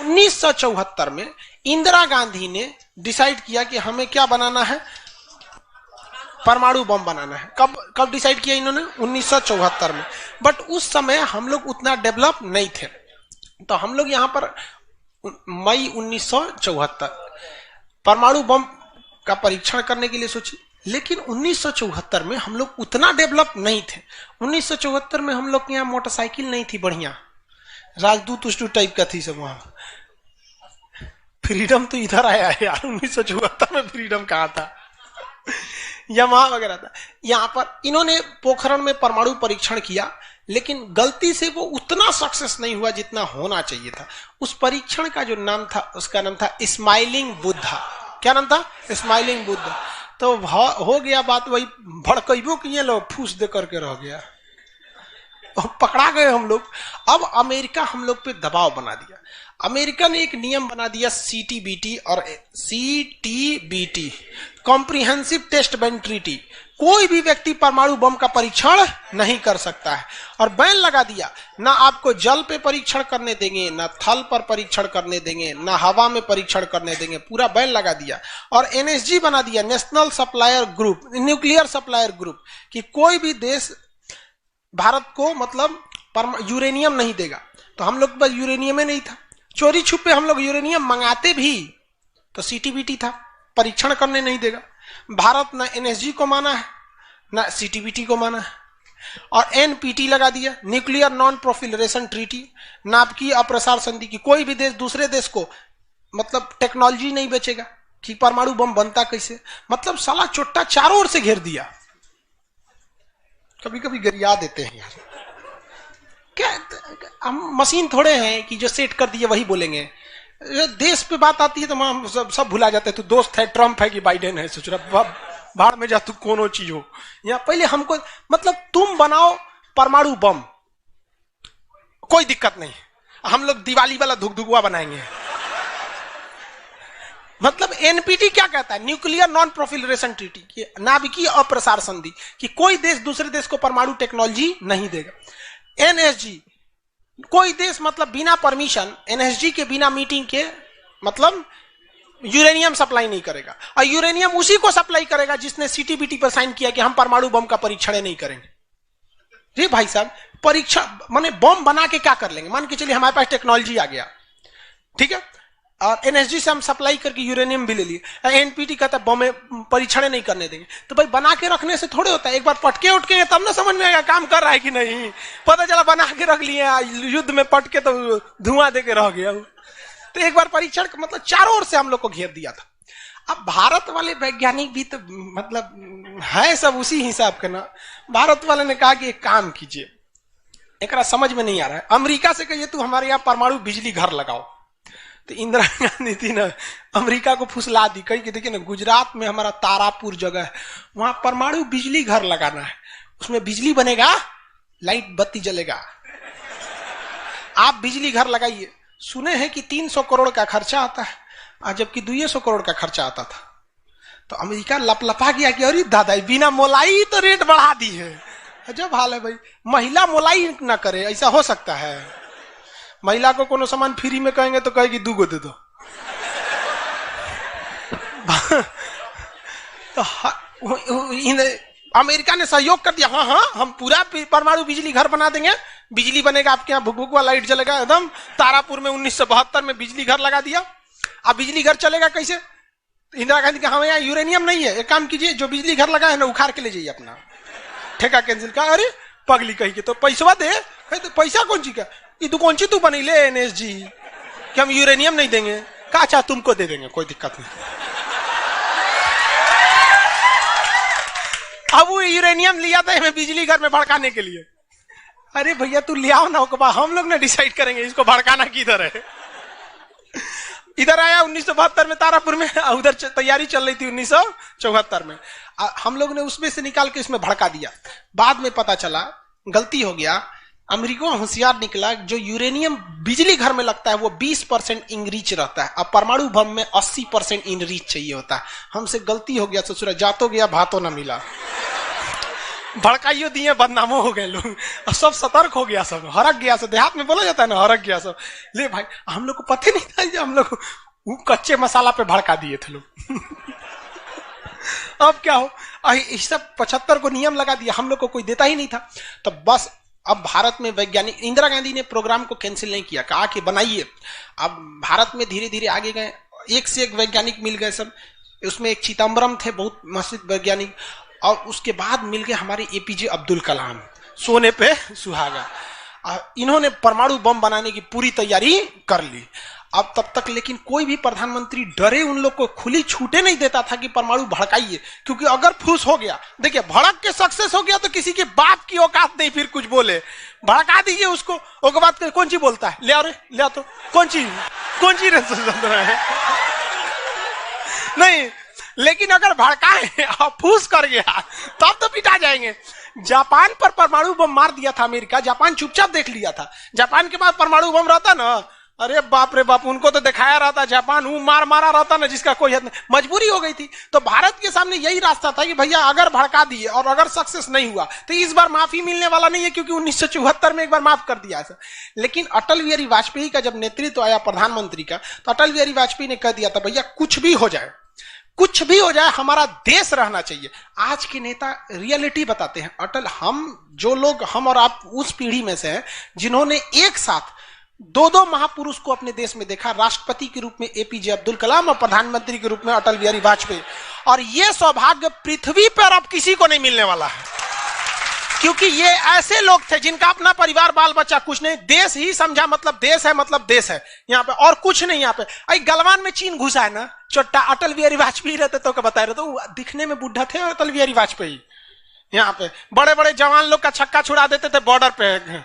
1974 में इंदिरा गांधी ने डिसाइड किया कि हमें क्या बनाना है, परमाणु बम बनाना है। कब डिसाइड किया इन्होंने? 1974 में। बट उस समय हम लोग उतना डेवलप नहीं थे, तो हम लोग यहां पर मई 1974 परमाणु बम का परीक्षण करने के लिए सोचे। लेकिन 1974 में हम लोग उतना डेवलप नहीं थे। 1974 में हम लोग के यहाँ मोटरसाइकिल नहीं थी बढ़िया, राजदूत उष्टू टाइप का थी सब। वहां फ्रीडम तो इधर आया है यार, 1974 में फ्रीडम कहां था? यमहा वगैरह था। यहां पर इन्होंने पोखरण में परमाणु परीक्षण किया, लेकिन गलती से वो उतना सक्सेस नहीं हुआ जितना होना चाहिए था। उस परीक्षण का जो नाम था, उसका नाम था स्माइलिंग बुद्धा। क्या नाम था? स्माइलिंग बुद्धा। तो हो गया बात वही, भड़कइबो किए लोग, फूस दे करके रह गया, पकड़ा गए हम लोग। अब अमेरिका हम लोग पे दबाव बना दिया। अमेरिका ने एक नियम बना दिया, सीटीबीटी और CTBT, comprehensive test ban treaty. कोई भी व्यक्ति परमाणु बम का परीक्षण नहीं कर सकता है, और बैन लगा दिया। ना आपको जल पे परीक्षण करने देंगे, ना थल पर परीक्षण करने देंगे, ना हवा में परीक्षण करने देंगे, पूरा बैन लगा दिया। और एनएसजी बना दिया, national supplier group, nuclear supplier group, कि कोई भी देश भारत को मतलब यूरेनियम नहीं देगा। तो हम लोग पास यूरेनियम नहीं था, चोरी छुपे हम लोग यूरेनियम मंगाते भी तो सीटीबीटी था, परीक्षण करने नहीं देगा। भारत ना एनएसजी को माना है, ना सीटीबीटी को माना है। और एनपीटी लगा दिया, न्यूक्लियर नॉन प्रोफिलरेशन ट्रीटी, नाभिकीय अप्रसार संधि, की कोई भी देश दूसरे देश को मतलब टेक्नोलॉजी नहीं बेचेगा कि परमाणु बम बनता कैसे। मतलब साला चोट्टा चारों ओर से घेर दिया। कभी कभी गरिया देते हैं यार, क्या हम मशीन थोड़े हैं कि जो सेट कर दिए वही बोलेंगे। देश पे बात आती है तो हम सब भुला जाते हैं। तू दोस्त है, ट्रंप है कि बाइडेन है, सोच रहा बाहर में जा, तू कोनो चीज हो। या पहले हमको मतलब तुम बनाओ परमाणु बम, कोई दिक्कत नहीं, हम लोग दिवाली वाला धुकधुकुआ बनाएंगे। मतलब एनपीटी क्या कहता है? न्यूक्लियर नॉन प्रोफिलरेशन ट्रीटी, नाभिकीय अप्रसार संधि, कि कोई देश दूसरे देश को परमाणु टेक्नोलॉजी नहीं देगा। एनएसजी, कोई देश मतलब बिना परमिशन, एनएसजी के बिना मीटिंग के मतलब यूरेनियम सप्लाई नहीं करेगा। और यूरेनियम उसी को सप्लाई करेगा जिसने सीटीबीटी पर साइन किया कि हम परमाणु बम का परीक्षण नहीं करेंगे। जी भाई साहब, परीक्षा माने बम बना के क्या कर लेंगे? मान के चलिए हमारे पास टेक्नोलॉजी आ गया, ठीक है, और एनएसजी से हम सप्लाई करके यूरेनियम भी ले लिए। एनपीटी कहता है बम परीक्षण नहीं करने देंगे। तो भाई बना के रखने से थोड़े होता है, एक बार पटके उठके तब ना समझ में आएगा काम कर रहा है कि नहीं। पता चला बना के रख लिए, युद्ध में पटके तो धुआं दे के रह गया। तो एक बार परीक्षण मतलब चारों ओर से हम लोग को घेर दिया था। अब भारत वाले वैज्ञानिक भी तो मतलब है सब उसी हिसाब के ना। भारत वाले ने कहा कि एक काम कीजिए, एक समझ में नहीं आ रहा है, अमेरिका से कहिए तू हमारे यहाँ परमाणु बिजली घर लगाओ। तो इंदिरा गांधी थी ना, अमेरिका को फुसला दी, कही कि देखिए ना, गुजरात में हमारा तारापुर जगह है, वहां परमाणु बिजली घर लगाना है, उसमें बिजली बनेगा, लाइट बत्ती जलेगा, आप बिजली घर लगाइए। सुने हैं कि 300 करोड़ का खर्चा आता है, जबकि 200 करोड़ का खर्चा आता था। तो अमेरिका लपलपा गया कि अरे दादा, बिना मोलाई तो रेट बढ़ा दी है। अजब हाल है भाई, महिला मोलाई ना करे, ऐसा हो सकता है? महिला को कोनो सामान फ्री में कहेंगे तो कहेगी 2 गो दे दो। तो अमेरिका ने सहयोग कर दिया, हाँ हम पूरा परमाणु बिजली घर बना देंगे, बिजली बनेगा, आपके यहाँ भुकभुकवा लाइट जलेगा एकदम। तारापुर में 1972 में बिजली घर लगा दिया। अब बिजली घर चलेगा कैसे? इंदिरा गांधी का हमें यहाँ यूरेनियम नहीं है, एक काम कीजिए, जो बिजली घर लगा है ना उखाड़ के ले जाइए, अपना ठेका कैंसिल का। अरे पगली कही के तो पैसा दे, तो पैसा कौन ची का, ये तू कौन सी तू बनी ले एनएसजी कि हम यूरेनियम नहीं देंगे, का चाह तुमको दे देंगे, कोई दिक्कत नहीं। अब वो यूरेनियम लिया था हमें बिजली घर में भड़काने के लिए। अरे भैया तू ले आओ ना, हम लोग ने डिसाइड करेंगे इसको भड़काना किधर है। इधर आया 1972 में तारापुर में, उधर तैयारी चल रही थी 1974 में। हम लोग ने उसमें से निकाल के इसमें भड़का दिया। बाद में पता चला गलती हो गया, अमेरिका होशियार निकला, जो यूरेनियम बिजली घर में लगता है वो 20% इनरिच रहता है, अब परमाणु बम में 80% इनरिच चाहिए होता है। हमसे गलती हो गया, ससुरा जातो गया भातो ना मिला। भड़काइयो दिए, बदनामो हो गए लोग, और सब सतर्क हो गया, सब हरक गया। सब देहात में बोला जाता है ना, हरक गया सब। ले भाई, हम लोग को पता नहीं था कि हम लोग वो कच्चे मसाला पे भड़का दिए थे लोग। अब क्या हो, इस सब 75 को नियम लगा दिया, हम लोग को कोई देता ही नहीं था। तो बस अब भारत में वैज्ञानिक, इंदिरा गांधी ने प्रोग्राम को कैंसिल नहीं किया, कहा कि बनाइए। अब भारत में धीरे धीरे आगे गए, एक से एक वैज्ञानिक मिल गए सब। उसमें एक चिदम्बरम थे, बहुत मशहूर वैज्ञानिक, और उसके बाद मिल गए हमारे एपीजे अब्दुल कलाम, सोने पे सुहागा। इन्होंने परमाणु बम बनाने की पूरी तैयारी कर ली। अब तब तक लेकिन कोई भी प्रधानमंत्री डरे उन लोग को खुली छूटे नहीं देता था कि परमाणु भड़काइए, क्योंकि अगर फूस हो गया, देखिए भड़क के सक्सेस हो गया तो किसी के बाप की औकात नहीं फिर कुछ बोले। भड़का दीजिए उसको, उसके बाद कौन सी बोलता है, ले आओ रे, ले आओ तो कौन सी है नहीं। लेकिन अगर भड़काए और फूस कर गया तब तो पिटा जाएंगे। जापान पर परमाणु बम मार दिया था अमेरिका, जापान चुपचाप देख लिया था। जापान के पास परमाणु बम रहता ना, अरे बाप रे बाप, उनको तो दिखाया रहता जापान, वो मारा रहता ना जिसका कोई हद नहीं। मजबूरी हो गई थी। तो भारत के सामने यही रास्ता था कि भैया अगर भड़का दिए और अगर सक्सेस नहीं हुआ तो इस बार माफी मिलने वाला नहीं है, क्योंकि 1974 में एक बार माफ कर दिया था। लेकिन अटल बिहारी वाजपेयी का जब नेतृत्व आया प्रधानमंत्री का, तो अटल बिहारी वाजपेयी ने कह दिया था भैया कुछ भी हो जाए, कुछ भी हो जाए, हमारा देश रहना चाहिए। आज के नेता रियलिटी बताते हैं। अटल, हम और आप उस पीढ़ी में से हैं जिन्होंने एक साथ दो महापुरुष को अपने देश में देखा, राष्ट्रपति के रूप में एपीजे अब्दुल कलाम और प्रधानमंत्री के रूप में अटल बिहारी वाजपेयी। और यह सौभाग्य पृथ्वी पर अब किसी को नहीं मिलने वाला है, क्योंकि ये ऐसे लोग थे जिनका अपना परिवार बाल बच्चा कुछ नहीं, देश ही समझा मतलब देश है, मतलब देश है यहाँ पे, और कुछ नहीं। यहाँ पे गलवान में चीन घुसा है ना, छोटा अटल बिहारी वाजपेयी रहते तो बता रहे, तो दिखने में बुढ़ा थे अटल बिहारी वाजपेयी। यहाँ पे बड़े बड़े जवान लोग का छक्का छुड़ा देते थे बॉर्डर पे।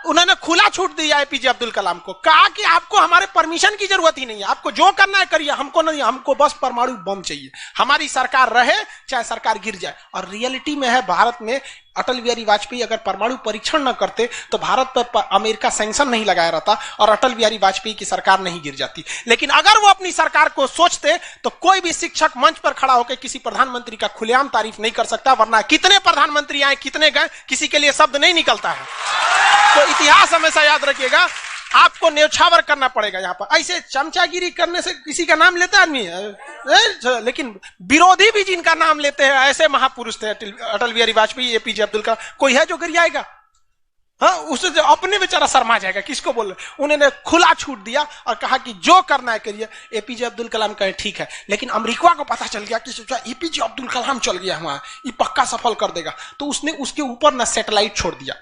उन्होंने खुला छूट दिया एपीजे अब्दुल कलाम को, कहा कि आपको हमारे परमिशन की जरूरत ही नहीं है, आपको जो करना है करिए, हमको नहीं, हमको बस परमाणु बम चाहिए, हमारी सरकार रहे चाहे सरकार गिर जाए। और रियलिटी में है, भारत में अटल बिहारी वाजपेयी अगर परमाणु परीक्षण न करते तो भारत पर अमेरिका सैंक्शन नहीं लगाया रहता और अटल बिहारी वाजपेयी की सरकार नहीं गिर जाती। लेकिन अगर वो अपनी सरकार को सोचते तो कोई भी शिक्षक मंच पर खड़ा होकर किसी प्रधानमंत्री का खुलेआम तारीफ नहीं कर सकता, वरना कितने प्रधानमंत्री आए, कितने गए, किसी के लिए शब्द नहीं निकलता है। तो इतिहास हमेशा याद रखिएगा, आपको न्यौछावर करना पड़ेगा। यहाँ पर ऐसे चमचागिरी करने से किसी का नाम लेता आदमी, लेकिन विरोधी भी जिनका नाम लेते हैं ऐसे महापुरुष थे अटल बिहारी वाजपेयी, एपीजे अब्दुल कलाम। कोई है जो गिरियाएगा? हाँ, उसे जो अपने बेचारा शर्मा जाएगा, किसको बोल रहे। उन्होंने खुला छूट दिया और कहा कि जो करना है करिए। एपीजे अब्दुल कलाम कहे ठीक है, लेकिन अमेरिका को पता चल गया कि सोचा एपीजे अब्दुल कलाम चल गया वहां, ये पक्का सफल कर देगा, तो उसने उसके ऊपर ना सैटेलाइट छोड़ दिया।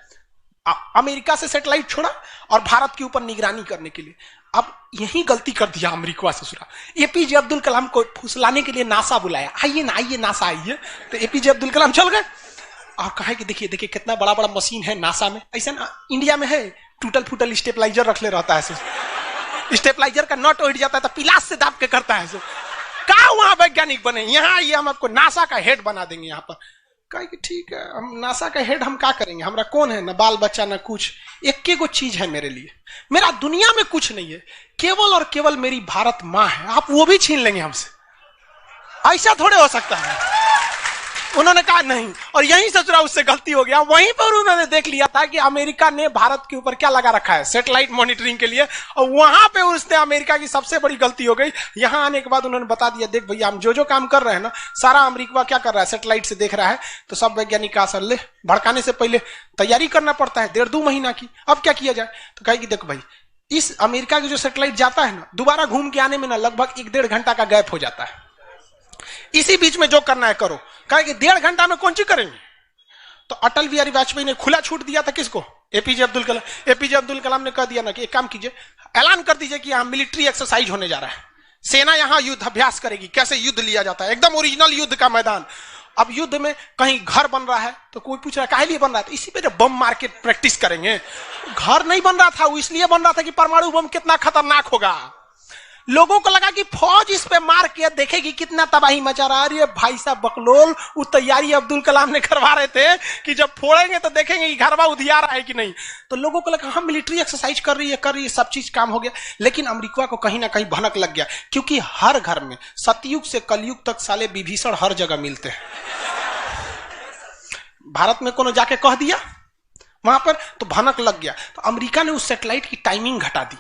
अमेरिका से सैटेलाइट छोड़ा और भारत के ऊपर निगरानी करने के लिए। अब यही गलती कर दिया अमेरिका से सुना। एपीजे अब्दुल कलाम को फुसलाने के लिए नासा बुलाया, आइए ना, आइए नासा आइए। तो एपीजे अब्दुल कलाम चल गए और कहा कि देखिए देखिए कितना बड़ा बड़ा मशीन है नासा में। ऐसा ना इंडिया में है, टूटल फूटल स्टेबलाइजर रख ले रहता है, स्टेबलाइजर का नट उठ जाता है तो पिलास से दाब के करता है। कहा वहां वैज्ञानिक बने, यहाँ आइए, हम आपको नासा का हेड बना देंगे। यहाँ पर कहा कि ठीक है, हम नासा का हेड हम क्या करेंगे, हमारा कौन है, ना बाल बच्चा ना कुछ, एक को चीज है मेरे लिए, मेरा दुनिया में कुछ नहीं है, केवल और केवल मेरी भारत माँ है, आप वो भी छीन लेंगे हमसे, ऐसा थोड़े हो सकता है। उन्होंने कहा नहीं, और यहीं से चुरा उससे गलती हो गया। वहीं पर उन्होंने देख लिया था कि अमेरिका ने भारत के ऊपर क्या लगा रखा है, सैटेलाइट मॉनिटरिंग के लिए, और वहां पे उसने अमेरिका की सबसे बड़ी गलती हो गई। यहां आने के बाद उन्होंने बता दिया, देख भैया हम जो काम कर रहे हैं ना, सारा अमेरिका क्या कर रहा है, सैटेलाइट से देख रहा है। तो सब वैज्ञानिक का असर ले, भड़काने से पहले तैयारी करना पड़ता है 1.5-2 महीना की। अब क्या किया जाए, तो कहे कि देखो भाई, इस अमेरिका की जो सैटेलाइट जाता है ना, दोबारा घूम के आने में ना लगभग 1-1.5 घंटा का गैप हो जाता है। इसी बीच में जो करना है करो। कहा कि 1.5 घंटा में कौन सी करेंगे। तो अटल बिहारी वाजपेयी ने खुला छूट दिया था किसको, एपीजे अब्दुल कलाम। एपीजे अब्दुल कलाम ने कह दिया ना कि एक काम कीजिए, ऐलान कर दीजिए कि यहाँ मिलिट्री एक्सरसाइज होने जा रहा है, सेना यहाँ युद्ध अभ्यास करेगी, कैसे युद्ध लिया जाता है, एकदम ओरिजिनल युद्ध का मैदान। अब युद्ध में कहीं घर बन रहा है तो कोई पूछ रहा है काहे लिए बन रहा है, तो इसी पे जब बम मार के प्रैक्टिस करेंगे। घर नहीं बन रहा था, वो इसलिए बन रहा था कि परमाणु बम कितना खतरनाक होगा। लोगों को लगा कि फौज इस पे मार के देखेगी कितना तबाही मचा रहा है। अरे भाई साहब बकलोल, वो तैयारी अब्दुल कलाम ने करवा रहे थे कि जब फोड़ेंगे तो देखेंगे कि घरवा उधिया रहा है कि नहीं। तो लोगों को लगा हम मिलिट्री एक्सरसाइज कर रही है, सब चीज काम हो गया। लेकिन अमेरिका को कहीं ना कहीं भनक लग गया, क्योंकि हर घर में सतयुग से कलयुग तक साले विभीषण हर जगह मिलते हैं। भारत में कोनो जाके कह दिया वहां पर तो भनक लग गया, तो अमेरिका ने उस सैटेलाइट की टाइमिंग घटा दी।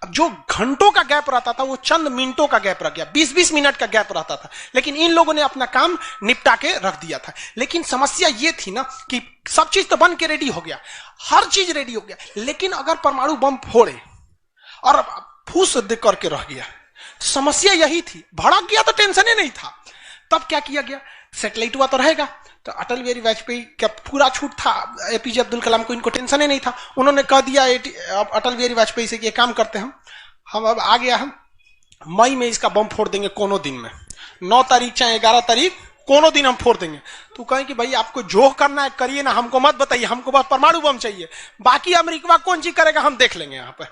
अब जो घंटों का गैप रहता था वो चंद मिनटों का गैप रह गया, 20-20 मिनट का गैप रहता था, लेकिन इन लोगों ने अपना काम निपटा के रख दिया था। लेकिन समस्या ये थी ना कि सब चीज तो बन के रेडी हो गया, हर चीज रेडी हो गया, लेकिन अगर परमाणु बम फोड़े और फूस दे करके रह गया, समस्या यही थी। भड़क गया तो टेंशन ही नहीं था। तब क्या किया गया, सैटेलाइट हुआ तो रहेगा, तो अटल बिहारी वाजपेयी का पूरा छूट था, एपीजे अब्दुल कलाम को इनको टेंशन ही नहीं था। उन्होंने कह दिया अटल बिहारी वाजपेयी से कि ये काम करते हैं हम अब आ गया, हम मई में इसका बम फोड़ देंगे कोनो दिन में, 9 तारीख चाहे 11 तारीख कोनो दिन हम फोड़ देंगे। तो कहें कि भाई आपको जो करना है करिए ना, हमको मत बताइए, हमको बस परमाणु बम चाहिए, बाकी अमेरिका कौन चीज करेगा हम देख लेंगे यहाँ पर।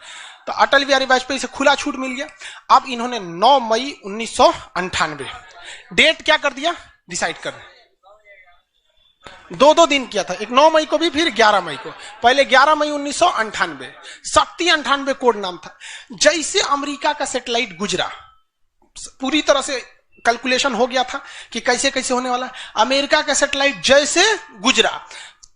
तो अटल बिहारी वाजपेयी से खुला छूट मिल गया। अब इन्होंने 9 मई 1998 डेट क्या कर दिया, डिसाइड कर, 2 दिन किया था, एक 9 मई को भी, फिर 11 मई को। पहले 11 मई 1998 शक्ति 98 कोड नाम था। जैसे अमेरिका का सैटेलाइट गुजरा, पूरी तरह से कैलकुलेशन हो गया था कि कैसे कैसे होने वाला है। अमेरिका का सैटेलाइट जैसे गुजरा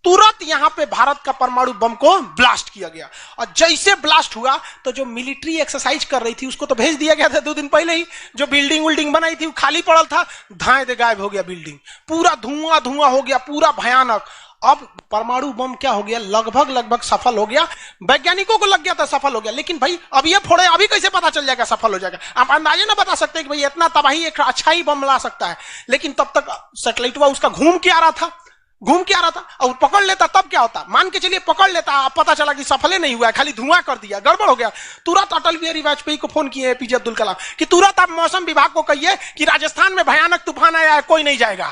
तुरंत यहां पे भारत का परमाणु बम को ब्लास्ट किया गया, और जैसे ब्लास्ट हुआ तो जो मिलिट्री एक्सरसाइज कर रही थी उसको तो भेज दिया गया था 2 दिन पहले ही। जो बिल्डिंग विल्डिंग बनाई थी वो खाली पड़ल था, धाए दे गायब हो गया बिल्डिंग, पूरा धुआं धुआं हो गया, पूरा भयानक। अब परमाणु बम क्या हो गया, लगभग सफल हो गया। वैज्ञानिकों को लग गया था सफल हो गया, लेकिन भाई अब ये फोड़े, अभी कैसे पता चल जाएगा सफल हो जाएगा। आप अंदाजे ना बता सकते कि भाई इतना तबाही एक अच्छा ही बम ला सकता है। लेकिन तब तक सैटेलाइट उसका घूम के आ रहा था, और पकड़ लेता तब क्या होता, मान के चलिए पकड़ लेता, अब पता चला कि सफल नहीं हुआ, खाली धुआं कर दिया, गड़बड़ हो गया। तुरंत अटल बिहारी वाजपेयी को फोन किए एपीजे अब्दुल कलाम कि तुरंत आप मौसम विभाग को कहिए कि राजस्थान में भयानक तूफान आया है, कोई नहीं जाएगा।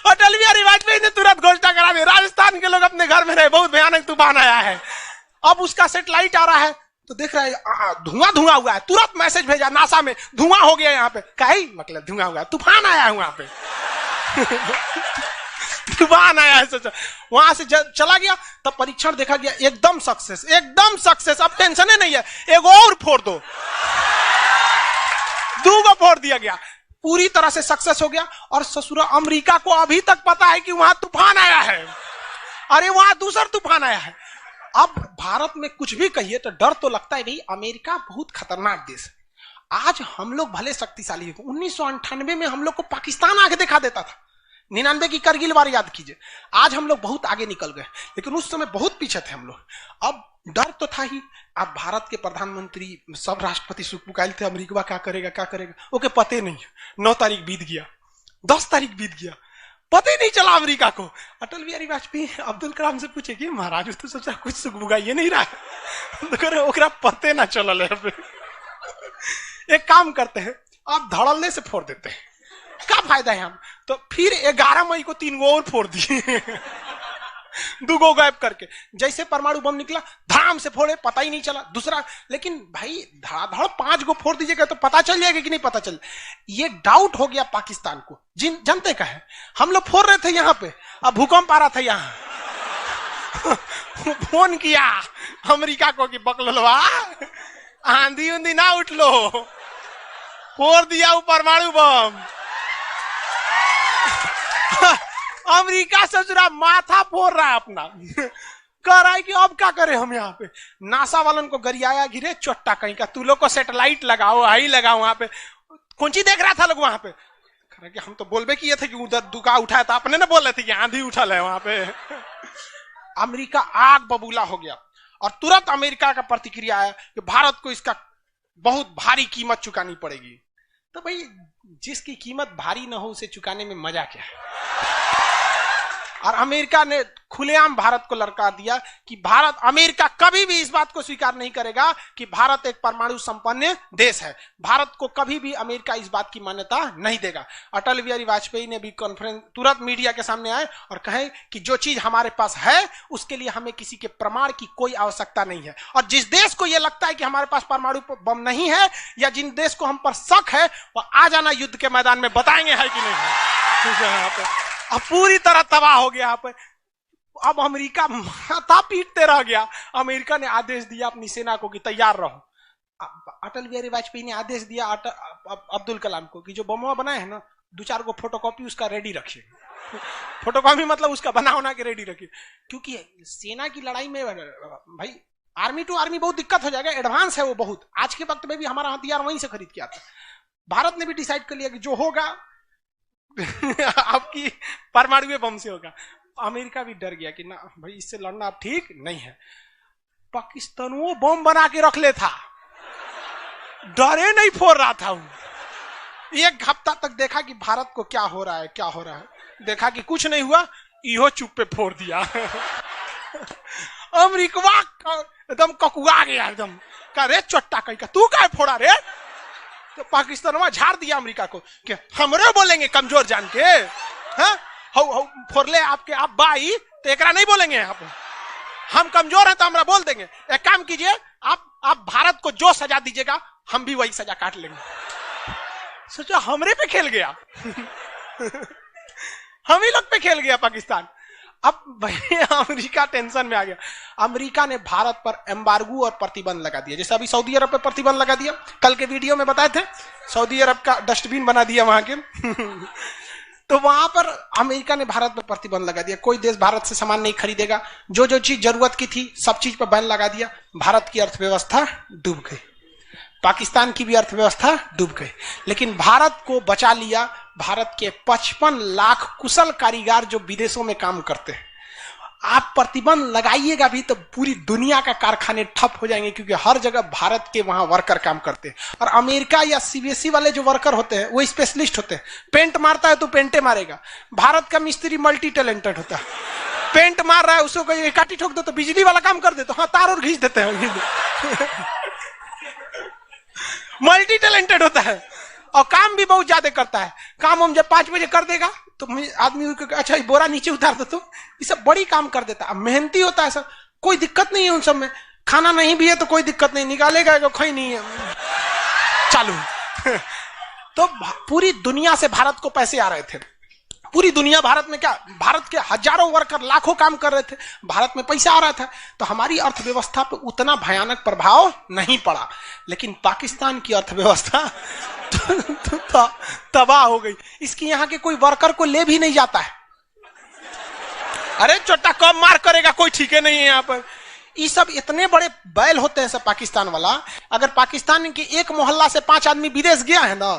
अटल बिहारी वाजपेयी ने तुरंत घोषणा करा दी, राजस्थान के लोग अपने घर में रहे, बहुत भयानक तूफान आया है। अब उसका सैटेलाइट आ रहा है तो देख रहा है धुआं धुआं हुआ है, तुरंत मैसेज भेजा नासा में, धुआं हो गया यहाँ पे। काहे मतलब धुआं हुआ है, तूफान आया है वहां पे। तूफान आया है, सोचा वहां से चला गया, तब परीक्षण देखा गया, एकदम सक्सेस। अब टेंशन ही नहीं है, एक और फोड़ दो, 2 फोड़ दिया गया, पूरी तरह से सक्सेस हो गया। और ससुरा अमेरिका को अभी तक पता है कि वहां तूफान आया है, अरे वहां दूसरा तूफान आया है। अब भारत में कुछ भी कहिए तो डर तो लगता है, भाई अमेरिका बहुत खतरनाक देश है। आज हम लोग भले शक्तिशाली है, 1998 में हम लोग को पाकिस्तान आगे दिखा देता था, 99 की करगिल वार याद कीजिए। आज हम लोग बहुत आगे निकल गए, लेकिन उस समय बहुत पीछे थे हम लोग। अब डर तो था ही। अब भारत के प्रधानमंत्री सब राष्ट्रपति सुखपुकाइल थे, अमेरिका क्या करेगा, ओके पते नहीं। 9 तारीख बीत गया, 10 तारीख बीत गया, पता ही नहीं चला अमेरिका को। अटल बिहारी वाजपेयी अब्दुल कलाम से पूछे कि महाराज तो सोचा कुछ सुखबुगाइए नहीं रहा, तो ओकरा पते ना चलल है। एक काम करते हैं, आप धड़ल्ले से फोड़ देते हैं, क्या फायदा है हम। तो फिर 11 मई को 3 और फोड़ दिए, 2 गायब करके। जैसे परमाणु बम निकला धाम से फोड़े, पता ही नहीं चला दूसरा। लेकिन भाई धड़ाधड़ 5 फोड़ दीजिएगा तो पता चल जाएगा कि नहीं पता चल। ये डाउट हो गया पाकिस्तान को, जनते का है। हम लोग फोड़ रहे थे यहाँ पे, अब भूकंप आ रहा था यहाँ। फोन किया अमेरिका को कि बकलवा आंधी उंधी ना उठ लो, फोड़ दिया वो परमाणु बम। अमेरिका ससुरा माथा फोड़ रहा है अपना, कह रहा है कि अब क्या करें हम। यहाँ पे नासा वालन को गरियाया, गिरे चोट्टा कहीं का, तू लोग को सैटेलाइट लगाओ, हाई लगाओ। वहां पे कौन चीज देख रहा था लोग वहां पे, कि हम तो बोलबे किए थे कि उधर दुका उठाया था, अपने ना बोल रहे थे कि आंधी उठल है वहां पे। अमेरिका आग बबूला हो गया, और तुरंत अमेरिका का प्रतिक्रिया आया कि भारत को इसका बहुत भारी कीमत चुकानी पड़ेगी। तो भाई जिसकी कीमत भारी ना हो उसे चुकाने में मजा क्या है। और अमेरिका ने खुलेआम भारत को लड़का दिया कि अमेरिका कभी भी इस बात को स्वीकार नहीं करेगा कि भारत एक परमाणु संपन्न देश है। भारत को कभी भी अमेरिका इस बात की मान्यता नहीं देगा। अटल बिहारी वाजपेयी ने भी कॉन्फ्रेंस तुरंत मीडिया के सामने आए और कहे कि जो चीज हमारे पास है उसके लिए हमें किसी के प्रमाण की कोई आवश्यकता नहीं है, और जिस देश को यह लगता है कि हमारे पास परमाणु बम नहीं है या जिन देश को हम पर शक है वो आ जाना युद्ध के मैदान में, बताएंगे है कि नहीं है। अब पूरी तरह तबाह हो गया यहाँ पे। अब अमेरिका माथा पीटते रह गया। अमेरिका ने आदेश दिया अपनी सेना को कि तैयार रहो। अटल बिहारी वाजपेयी ने आदेश दिया अब्दुल कलाम को कि जो बम बनाए हैं ना दो चार को फोटोकॉपी उसका रेडी रखिए। फोटोकॉपी मतलब उसका बना के रेडी रखिए, क्योंकि सेना की लड़ाई में भाई आर्मी टू आर्मी बहुत दिक्कत हो जाएगा, एडवांस है वो बहुत। आज के वक्त में भी हमारा हथियार वहीं से खरीद के आता है। भारत ने भी डिसाइड कर लिया कि जो होगा आपकी परमाणु बम से होगा। अमेरिका भी डर गया कि ना भाई इससे लड़ना अब ठीक नहीं है। पाकिस्तान वो बम बना के रख ले था, डरे नहीं फोड़ रहा था। एक हफ्ता तक देखा कि भारत को क्या हो रहा है क्या हो रहा है, देखा कि कुछ नहीं हुआ, इहो चुप पे फोड़ दिया। अमेरिका एकदम ककुआ गया, एकदम का रे चोट्टा कहीं का तू क्या फोड़ा रे। तो पाकिस्तान वहां झाड़ दिया अमेरिका को कि हमरे बोलेंगे कमजोर जान के, हाँ फोड़ ले आपके आप बाई तो एकरा नहीं बोलेंगे, हम कमजोर हैं तो हमरा बोल देंगे। एक काम कीजिए, आप भारत को जो सजा दीजिएगा हम भी वही सजा काट लेंगे। सोचा हमरे पे खेल गया। हम ही लोग पे खेल गया पाकिस्तान। अब भाई अमेरिका टेंशन में आ गया। अमेरिका ने भारत पर एम्बार्गो और प्रतिबंध लगा दिया, जैसे अभी सऊदी अरब पे प्रतिबंध लगा दिया, कल के वीडियो में बताए थे, सऊदी अरब का डस्टबिन बना दिया वहां के। तो वहां पर अमेरिका ने भारत पर प्रतिबंध लगा दिया, कोई देश भारत से सामान नहीं खरीदेगा, जो जो चीज जरूरत की थी सब चीज पर बैन लगा दिया। भारत की अर्थव्यवस्था डूब गई, पाकिस्तान की भी अर्थव्यवस्था डूब गई, लेकिन भारत को बचा लिया भारत के 55 लाख कुशल कारीगर जो विदेशों में काम करते हैं। आप प्रतिबंध लगाइएगा भी तो पूरी दुनिया का कारखाने ठप हो जाएंगे, क्योंकि हर जगह भारत के वहां वर्कर काम करते हैं। और अमेरिका या सीबीएसई वाले जो वर्कर होते हैं वो स्पेशलिस्ट होते हैं, पेंट मारता है तो पेंटे मारेगा। भारत का मिस्त्री मल्टी टैलेंटेड होता है, पेंट मार रहा है उसको काटी ठोक दो तो बिजली वाला काम कर दे, तो हाँ तार और घींच देते हैं। मल्टी टैलेंटेड होता है और काम भी बहुत ज्यादा करता है। काम हम जब 5 बजे कर देगा तो आदमी अच्छा बोरा नीचे उतार दो, तो ये सब बड़ी काम कर देता है, मेहनती होता है सब, कोई दिक्कत नहीं है उन सब में। खाना नहीं भी है तो कोई दिक्कत नहीं, निकालेगा तो खई नहीं है, चालू। तो पूरी दुनिया से भारत को पैसे आ रहे थे, पूरी दुनिया भारत में क्या, भारत के हजारों वर्कर लाखों काम कर रहे थे, भारत में पैसा आ रहा था, तो हमारी अर्थव्यवस्था पे उतना भयानक प्रभाव नहीं पड़ा। लेकिन पाकिस्तान की अर्थव्यवस्था तबाह हो गई। इसकी यहां के कोई वर्कर को ले भी नहीं जाता है। अरे चोटा कब मार करेगा कोई ठीक है नहीं है यहाँ पर। ये सब इतने बड़े बैल होते हैं सब पाकिस्तान वाला। अगर पाकिस्तान के एक मोहल्ला से 5 आदमी विदेश गया है ना,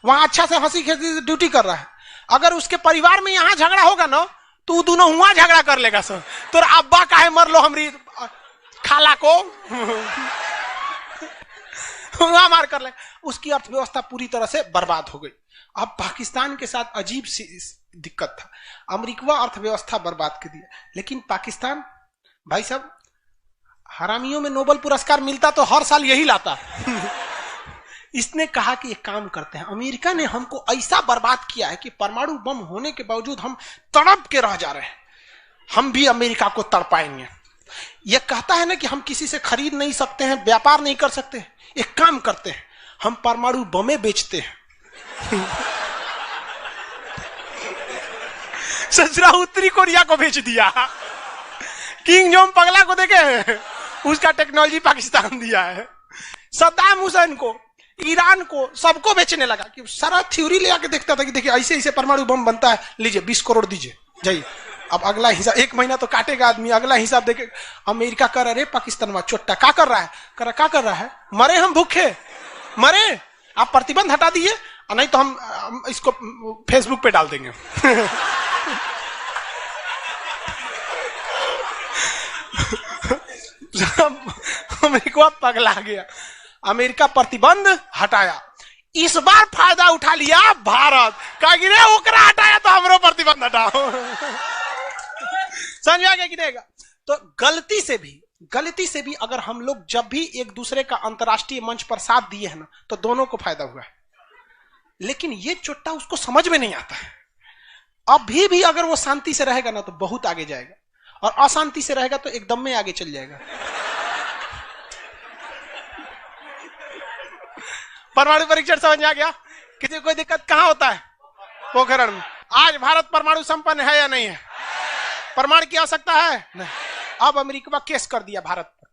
वहां अच्छा से हंसी खेसी ड्यूटी कर रहा है, अगर उसके परिवार में यहां झगड़ा होगा ना तो दोनों वहां झगड़ा कर लेगा सर, तो अब्बा काहे मर लो हमरी खाला को वहां मार कर ले। उसकी अर्थव्यवस्था पूरी तरह से बर्बाद हो गई। अब पाकिस्तान के साथ अजीब सी दिक्कत था, अमेरिका अर्थव्यवस्था बर्बाद कर दिया, लेकिन पाकिस्तान भाई साहब हरामियों में नोबेल पुरस्कार मिलता तो हर साल यही लाता। इसने कहा कि एक काम करते हैं, अमेरिका ने हमको ऐसा बर्बाद किया है कि परमाणु बम होने के बावजूद हम तड़प के रह जा रहे हैं, हम भी अमेरिका को तड़पाएंगे। यह कहता है ना कि हम किसी से खरीद नहीं सकते हैं, व्यापार नहीं कर सकते, एक काम करते हैं हम परमाणु बमें बेचते हैं। ससुरा उत्तरी कोरिया को बेच दिया, किंग जोंग पगला को देखे उसका टेक्नोलॉजी पाकिस्तान दिया है, सद्दाम हुसैन को, ईरान को, सबको बेचने लगा कि सारा थ्योरी ले आके देखता था कि देखिए ऐसे ऐसे परमाणु बम बनता है, लीजिए 20 करोड़ दीजिए जाइए। अब अगला हिसाब 1 महीना तो काटेगा आदमी, अगला हिसाब देखे। अमेरिका कर रहा है पाकिस्तान में चोट्टा क्या कर रहा है, क्या कर रहा है, मरे हम भूखे मरे, आप प्रतिबंध हटा दीजिए नहीं तो हम इसको फेसबुक पे डाल देंगे। अमेरिका पगला गया, अमेरिका प्रतिबंध हटाया। इस बार फायदा उठा लिया भारत, कहा कि रे ओकरा हटाया तो हमरो प्रतिबंध हटाओ। समझ आ गया कि देगा। तो गलती से भी अगर हम लोग जब भी एक दूसरे का अंतर्राष्ट्रीय मंच पर साथ दिए हैं ना तो दोनों को फायदा हुआ है, लेकिन ये चोट्टा उसको समझ में नहीं आता है। अभी भी अगर वो शांति से रहेगा ना तो बहुत आगे जाएगा, और अशांति से रहेगा तो एकदम में आगे चल जाएगा। परमाणु परीक्षण समझ में आ गया? किसी कोई दिक्कत कहां होता है? पोखरण में। आज भारत परमाणु संपन्न है या नहीं है? परमाणु की आवश्यकता है? नहीं। अब अमेरिका केस कर दिया भारत पर,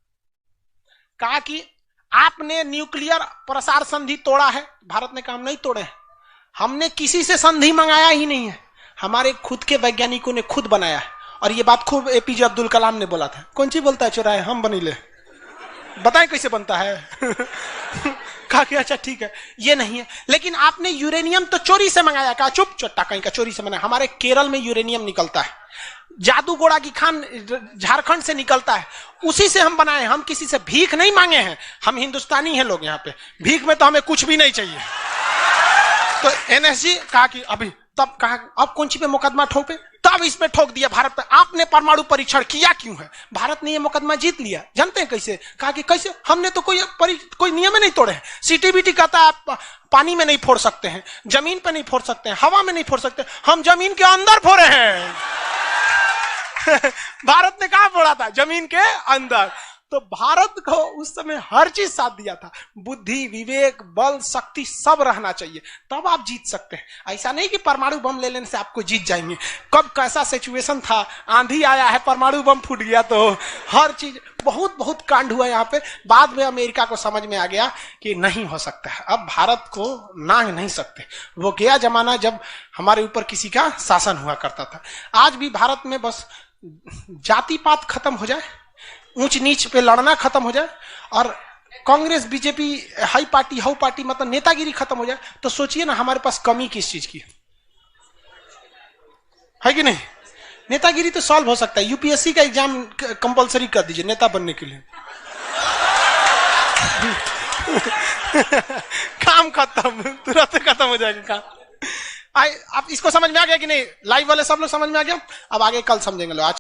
कहा कि आपने न्यूक्लियर प्रसार संधि तोड़ा है। भारत ने कहा हम नहीं तोड़े हैं, हमने किसी से संधि मंगाया ही नहीं है, हमारे खुद के वैज्ञानिकों ने खुद बनाया है। और ये बात खूब एपीजे अब्दुल कलाम ने बोला था। कौन सी बोलता है चौराहे हम बनीले, बताएं कैसे बनता है। कहा कि अच्छा ठीक है ये नहीं है, लेकिन आपने यूरेनियम तो चोरी से मंगाया। कहा चुप, चट्टा कहीं का चोरी से मंगाया। हमारे केरल में यूरेनियम निकलता है, जादूगोड़ा की खान झारखंड से निकलता है, उसी से हम बनाए। हम किसी से भीख नहीं मांगे हैं, हम हिंदुस्तानी हैं लोग, यहाँ पे भीख में तो हमें कुछ भी नहीं चाहिए। तो एनएसजी कहा कि अभी, तब कहा अब कौन सी पे मुकदमा ठोके, तब इस पे ठोक दिया भारत पे। आपने परमाणु परीक्षण किया क्यों है? भारत ने ये मुकदमा जीत लिया। जानते हैं कैसे? कहा कि कैसे, हमने तो कोई नियम नहीं तोड़े हैं। सीटीबीटी कहता है आप पानी में नहीं फोड़ सकते हैं, जमीन पे नहीं फोड़ सकते हैं, हवा में नहीं फोड़ सकते, हम जमीन के अंदर फोड़े हैं। भारत ने कहा फोड़ा था? जमीन के अंदर। तो भारत को उस समय हर चीज साथ दिया था, बुद्धि, विवेक, बल, शक्ति सब रहना चाहिए, तब आप जीत सकते हैं। ऐसा नहीं कि परमाणु बम ले लेने से आपको जीत जाएंगे। कब कैसा सिचुएशन था, आंधी आया है, परमाणु बम फूट गया, तो हर चीज बहुत बहुत कांड हुआ यहाँ पे। बाद में अमेरिका को समझ में आ गया कि नहीं हो सकता है, अब भारत को नांग नहीं सकते। वो गया जमाना जब हमारे ऊपर किसी का शासन हुआ करता था। आज भी भारत में बस जाति पात खत्म हो जाए, ऊंच नीच पे लड़ना खत्म हो जाए, और Congress BJP high party how party मतलब नेतागिरी खत्म हो जाए, तो सोचिए ना हमारे पास कमी किस चीज की है कि नहीं? नेतागिरी तो सॉल्व हो सकता है। यूपीएससी का एग्जाम कंपलसरी कर दीजिए नेता बनने के लिए। काम खत्म, तुरंत खत्म हो जाएगा काम। आप इसको समझ में आ गया कि नहीं? लाइव वाले सब लोग समझ में आ गया? अब आगे कल समझेंगे लोग। आज